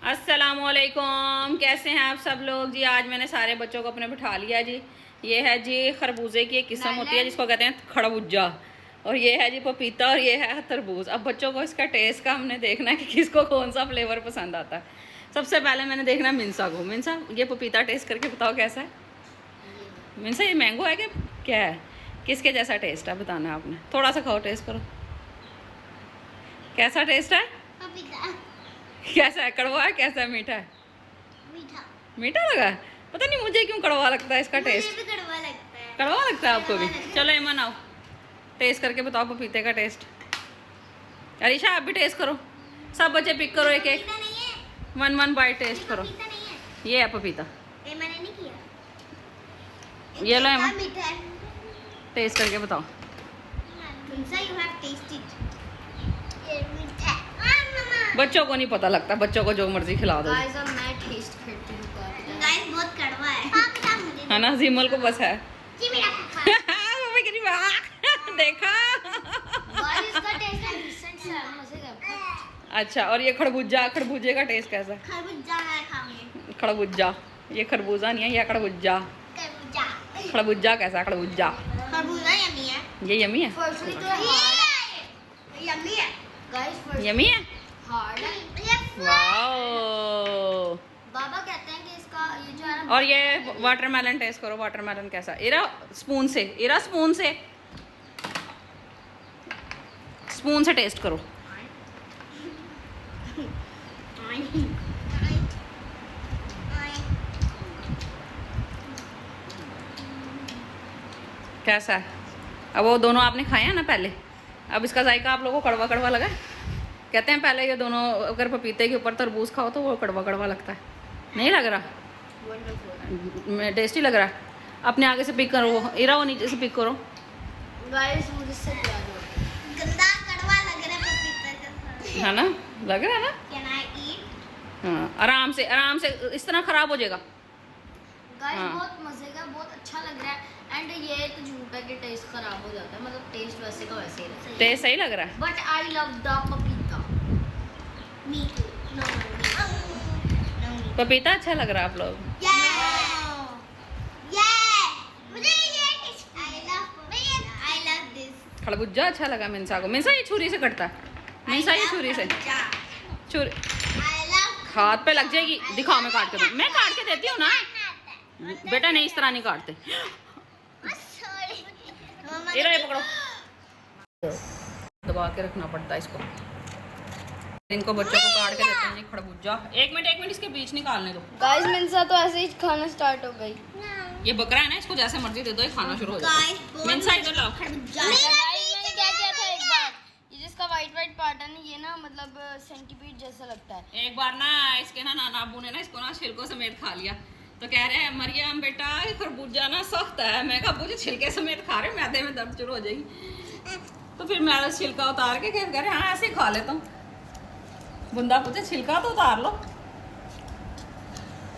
अस्सलामुअलैकुम, कैसे हैं आप सब लोग जी। आज मैंने सारे बच्चों को अपने बिठा लिया जी। ये है जी खरबूजे की एक किस्म होती है जिसको कहते हैं खरबूजा, और ये है जी पपीता, और ये है तरबूज। अब बच्चों को इसका टेस्ट का हमने देखना है कि किसको कौन सा फ्लेवर पसंद आता है। सबसे पहले मैंने देखना है मिनसा को। मिनसा, ये पपीता टेस्ट करके बताओ कैसा है। मिनसा, ये मैंगो है कि क्या है, किसके जैसा टेस्ट है बताना है आपने। थोड़ा सा खाओ, टेस्ट करो, कैसा टेस्ट है। कैसा है, कड़वा है, कैसा है, मीठा है। मीठा मीठा लगा। पता नहीं मुझे क्यों कड़वा लगता है इसका टेस्ट। मुझे भी कड़वा लगता है। कड़वा लगता है आपको भी। चलो ईमान आओ, टेस्ट करके बताओ पपीते का टेस्ट। अरीशा आप भी टेस्ट करो, सब बच्चे पिक करो एक एक, वन बाइट टेस्ट करो। ये है पपीता, मैंने नहीं किया। ये लो ईमान, मीठा है। टेस्ट करके बताओ। you have tasted। ये मीठा है। बच्चों को नहीं पता लगता, बच्चों को जो मर्जी खिला दो। गाइस अब मैं टेस्ट करती हूँ। गाइस बहुत कड़वा है। हाँ बेटा मुझे है ना, जीमल को बस है। जी मेरा पापा। देखा। गाइस इसका टेस्ट है डिसेंट सा, मजे का। अच्छा, और ये खरबूजा, खरबूजे का टेस्ट कैसा है। खरबूजा मैं खाऊंगी। खरबूजा, ये खरबूजा नहीं है, ये खरबूजा। खरबूजा। खरबूजा कैसा है, खरबूजा। खरबूजा यम्मी है। ये यमी है, फर्स्टली तो यम्मी है। गाइस फर्स्ट यमी है। हार्ड है। वाओ। बाबा कहते हैं कि इसका ये जो है ना, और ये वाटरमेलन टेस्ट करो, वाटरमेलन कैसा। इरा स्पून से, इरा स्पून से, स्पून से टेस्ट करो। कैसा है। अब वो दोनों आपने खाए हैं ना पहले, अब इसका जायका आप लोगों को कड़वा कड़वा लगा। कहते हैं पहले ये दोनों अगर पपीते के ऊपर तरबूज खाओ तो वो कड़वा कड़वा लगता है। नहीं लग रहा, वंडरफुल। टेस्टी लग रहा है। अपने आगे से पिक करो, इरा वो नीचे से पिक करो। गाइस मुझे इससे प्यार हो गया। गंदा कड़वा लग रहा है पपीता जैसा। है ना, लग रहा है ना। Can I eat? हाँ, आराम से आराम से, इस तरह खराब हो जाएगा। गाइस हाँ। बहुत मजे का, बहुत अच्छा लग रहा है। एंड ये तो झूठ है कि टेस्ट खराब हो जाता है, मतलब टेस्ट वैसे का वैसे ही रहता टेस्ट सही लग रहा है। है। बट आई लव द पपीता। Me too. No, no, me. पपीता अच्छा लग रहा है आप लोग। Yeah. Yeah. मुझे ये taste- I love this. खरबूजा अच्छा लगा मिनसा को। मिनसा ये छुरी से कटता है, मिनसा ये छुरी से, छुरी I love हाथ पे लग जाएगी। दिखाओ, मैं काट के दूँ, मैं काट के देती हूँ ना। बेटा नहीं, इस तरह नहीं काटते। Sorry. मम्मा इरा ये पकड़ो, दबा के रखना पड़ता है इसको। इनको बच्चों को काट के देते हैं जी खरबूजा। एक मिनट इसके बीच निकालने दो। गाइस मिनसा तो ऐसे ही खाना स्टार्ट हो गई। ये बकरा है ना, इसको जैसे मर्जी दे दो, ये खाना शुरू हो जाता Guys, है। बहुत मिनसा इधर लाओ। खरबूजा। मैंने क्या किया था एक बार, ये जिसका वाइट पार्ट है ना, ये ना मतलब सेंटीपीड जैसा लगता है। एक बार ना इसके ना नाना अबू ने ना इसको ना छिलकों समेत खा लिया, तो कह रहे हैं मरियम बेटा ये खरबूजा ना सख्त है। मैं कहा अबू जी छिलके समेत खा रहे, मैदे में दर्द शुरू हो जाएगी। तो फिर मैं छिलका उतार के कह रहे हाँ ऐसे ही खा लेता हूँ। बुंदा पूछे छिलका तो उतार लो।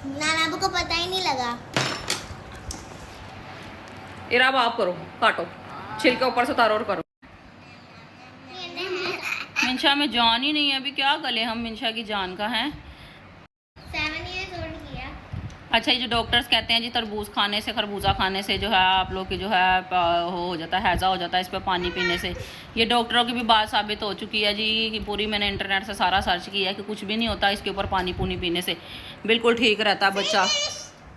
नाना को पता ही नहीं लगा। इराब आप करो, काटो, छिलके ऊपर से उतारो और करो। मिंशा में जान ही नहीं है, अभी क्या गले हम मिंशा की जान का है। 7 years old किया। अच्छा, ये जो डॉक्टर्स कहते हैं जी तरबूज खाने से, खरबूजा खाने से जो है आप लोग की जो है हो जाता है, हैज़ा हो जाता है इस पर पानी पीने से। ये डॉक्टरों की भी बात साबित हो चुकी है जी कि पूरी मैंने इंटरनेट से सारा सर्च किया है कि कुछ भी नहीं होता इसके ऊपर पानी पूनी पीने से, बिल्कुल ठीक रहता है बच्चा।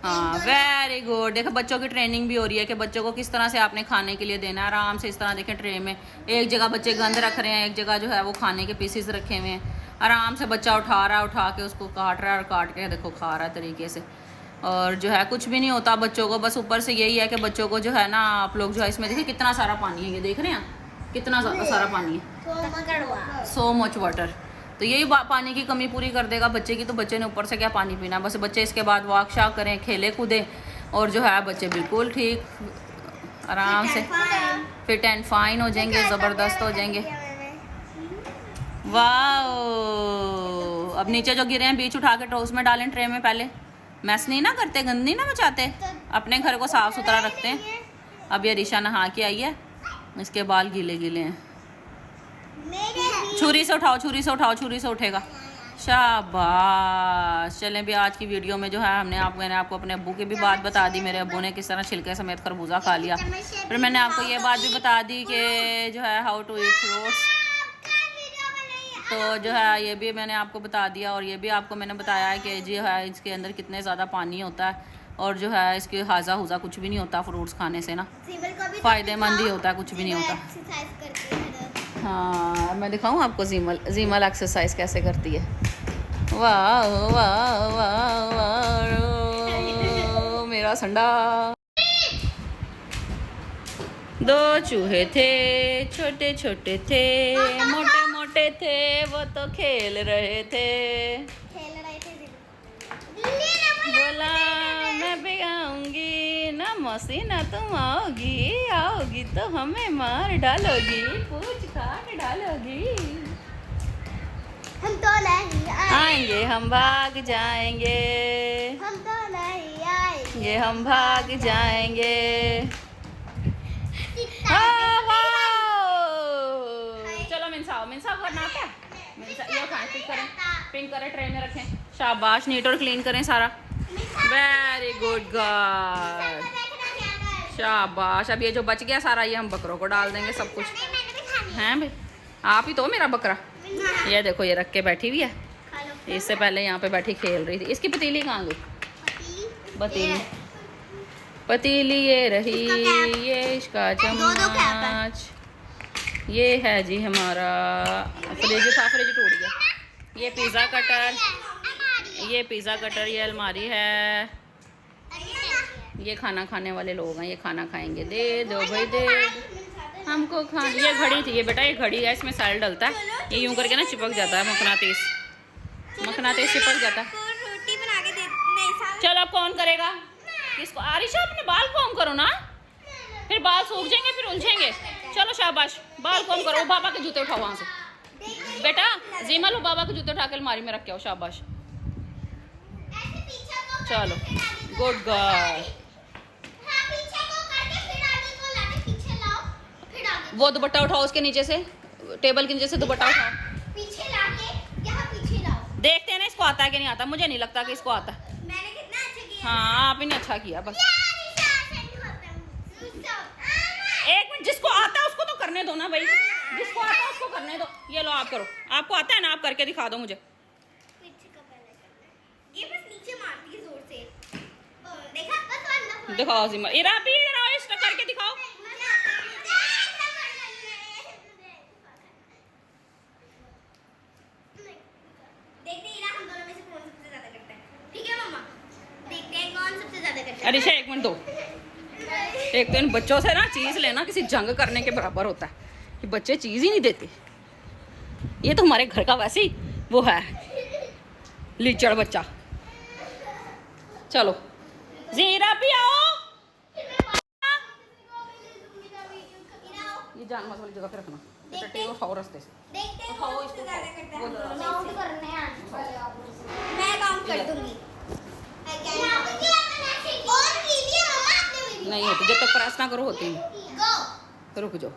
हाँ वेरी गुड। देखो बच्चों की ट्रेनिंग भी हो रही है कि बच्चों को किस तरह से आपने खाने के लिए देना है। आराम से इस तरह देखें, ट्रे में एक जगह बच्चे गंद रख रहे हैं, एक जगह जो है वो खाने के पीसेस रखे हुए हैं। आराम से बच्चा उठा रहा है, उठा के उसको काट रहा है और काट के देखो खा रहा है तरीके से। और जो है कुछ भी नहीं होता बच्चों को, बस ऊपर से यही है कि बच्चों को जो है ना आप लोग जो है इसमें देखिए कितना सारा पानी है, ये देख रहे हैं कितना सारा पानी है, सो मच वाटर। तो यही पानी की कमी पूरी कर देगा बच्चे की, तो बच्चे ने ऊपर से क्या पानी पीना। बस बच्चे इसके बाद वॉक शाक करें, खेले कूदें, और जो है बच्चे बिल्कुल ठीक आराम से फिट एंड फाइन हो जाएंगे, ज़बरदस्त हो जाएंगे। वाह। अब नीचे जो गिरे हैं बीच उठा के टोस्ट में डालें, ट्रे में पहले मैस नहीं ना करते, गंद नहीं ना मचाते, अपने घर को साफ सुथरा रखते हैं। अब ये रिशा नहा के आई है, इसके बाल गीले गीले हैं। छुरी से उठाओ, छुरी से उठाओ, छुरी से उठेगा। शाबाश। चलें भी आज की वीडियो में जो है मैंने आपको अपने अब्बू की भी बात बता दी, मेरे अब्बू ने किस तरह छिलके समेत खरबूजा खा लिया। फिर मैंने आपको ये बात भी बता दी कि जो है हाउ टू ईट फ्रूट्स, तो जो है ये भी मैंने आपको बता दिया। और ये भी आपको मैंने बताया है कि जो है इसके अंदर कितने ज़्यादा पानी होता है और जो है इसके हाजा हुजा कुछ भी नहीं होता फ्रूट्स खाने से ना, फ़ायदेमंद ही होता है, कुछ भी नहीं होता। हाँ मैं दिखाऊँ आपको जीमल एक्सरसाइज कैसे करती है। वाह वाह वाह वाह मेरा संडा। दो चूहे थे, छोटे छोटे थे, मोटे मोटे थे, वो तो खेल रहे थे। बोला मैं भी आऊंगी ना मौसी ना तुम आओगी, आओगी तो हमें मार डालोगी, पूछ काट डालोगी। हम तो नहीं आएंगे हम भाग जाएंगे, हम तो नहीं आएंगे, ये हम भाग जाएंगे। चलो मिनसा करना आता है। मिनसा ये खाएं, पिक करें ट्रे में रखें। शाबाश, नीट और क्लीन करें सारा। वेरी गुड गर्ल, शाबाश। अब ये जो बच गया सारा ये हम बकरों को डाल देंगे सब कुछ। हैं भाई आप ही तो मेरा बकरा। ये देखो ये रख के बैठी हुई है, इससे पहले यहाँ पे बैठी खेल रही थी। इसकी पतीली कहाँ गई? पतीली ये रही, ये इसका चम्मच, ये है जी हमारा फ्रिज था, फ्रिज टूट गया। ये पिज़्ज़ा कटर, ये अलमारी है। ये खाना खाने वाले लोग हैं, ये खाना खाएंगे। दे दो भाई दे हमको खाना। ये घड़ी थी ये बेटा, ये घड़ी है, इसमें सेल डलता है, ये यूं करके ना चिपक जाता है, मकनातीस चिपक जाता है। चलो कौन करेगा किसको? आरिशा अपने बाल कॉम करो ना, फिर बाल सूख जाएंगे फिर उलझेंगे। चलो शाबाश, बाल कॉम करो। बाबा के जूते उठाओ वहाँ से बेटा। जीमल बाबा के जूते उठा के अलमारी में रख के आओ। शाबाश, चलो गुड गर्ल। वो दुपट्टा उठाओ उसके नीचे से, टेबल के नीचे से दुपट्टा उठाओ। पीछे लाके यहाँ पीछे लाओ। देखते हैं ना इसको आता है कि नहीं आता। मुझे नहीं लगता कि इसको आता है। मैंने कितना अच्छा किया। हाँ आप ही ने अच्छा किया। बस एक मिनट, जिसको आता है उसको तो करने दो ना भाई, जिसको आता है उसको करने दो। ये लो आप करो, आपको आता है ना, आप करके दिखा दो मुझे। पीछे का पहले करना। ये बस नीचे मारती है जोर से। देखा बस दिखाओ जिम्मा, इरा भी इधर आओ, इसका करके दिखाओ। देखते हैं हम दोनों में से कौन सबसे ज्यादा करता है। ठीक है मम्मा, देखते हैं कौन सबसे ज्यादा करता है। अरिशा एक मिनट दो। एक तो इन बच्चों से ना चीज लेना किसी जंग करने के बराबर होता है कि बच्चे चीज ही नहीं देते। ये तो हमारे घर का वैसे ही वो है लीचड़ बच्चा। चलो जीरा भी आओ। ये जान मत वाली जगह पे रखना, टट्टी को खाओ रास्ते से। देखते हैं खाओ कौन इसको, सबसे ज्यादा करता वो है। जरा काउंट करने हैं मैं काउंट कर दूंगी। नहीं होती जब तक प्रेस ना करो, होती नहीं। गो रुक जाओ।